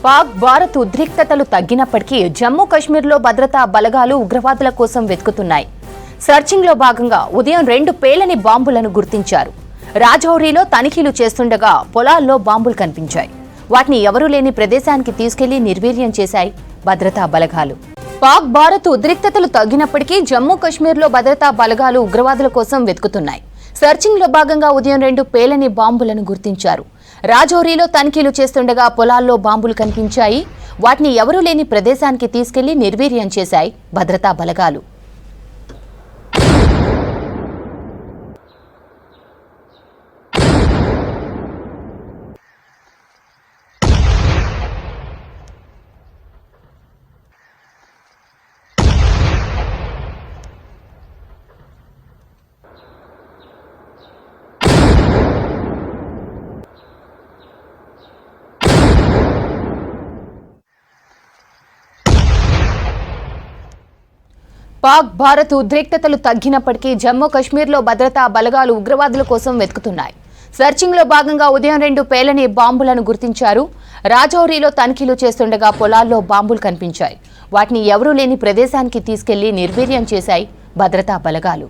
పాక్ భారత్ ఉద్రిక్తతలు తగ్గినప్పటికీ జమ్మూ కశ్మీర్లో భద్రతా బలగాలు ఉగ్రవాదుల కోసం వెతుకుతున్నాయి. సర్చింగ్లో భాగంగా ఉదయం 2 పేలని బాంబులను గుర్తించారు. రాజౌరీలో తనిఖీలు చేస్తుండగా పొలాల్లో బాంబులు కనిపించాయి. వాటిని ఎవరూ లేని ప్రదేశానికి తీసుకెళ్లి నిర్వీర్యం చేశాయి భద్రతా బలగాలు. పాక్ భారత్ ఉద్రిక్తతలు తగ్గినప్పటికీ జమ్మూ కశ్మీర్లో భద్రతా బలగాలు ఉగ్రవాదుల కోసం వెతుకుతున్నాయి. సర్చింగ్లో భాగంగా ఉదయం 2 పేలని బాంబులను గుర్తించారు. రాజౌరీలో తనిఖీలు చేస్తుండగా పొలాల్లో బాంబులు కనిపించాయి. వాటిని ఎవరూ లేని ప్రదేశానికి తీసుకెళ్లి నిర్వీర్యం చేశాయి భద్రతా బలగాలు. పాక్ భారత్ ఉద్రిక్తతలు తగ్గినప్పటికీ జమ్మూ కశ్మీర్లో భద్రతా బలగాలు ఉగ్రవాదుల కోసం వెతుకుతున్నాయి. సర్చింగ్లో భాగంగా ఉదయం 2 పేలని బాంబులను గుర్తించారు. రాజౌరీలో తనిఖీలు చేస్తుండగా పొలాల్లో బాంబులు కనిపించాయి. వాటిని ఎవరూ లేని ప్రదేశానికి తీసుకెళ్లి నిర్వీర్యం చేశాయి భద్రతా బలగాలు.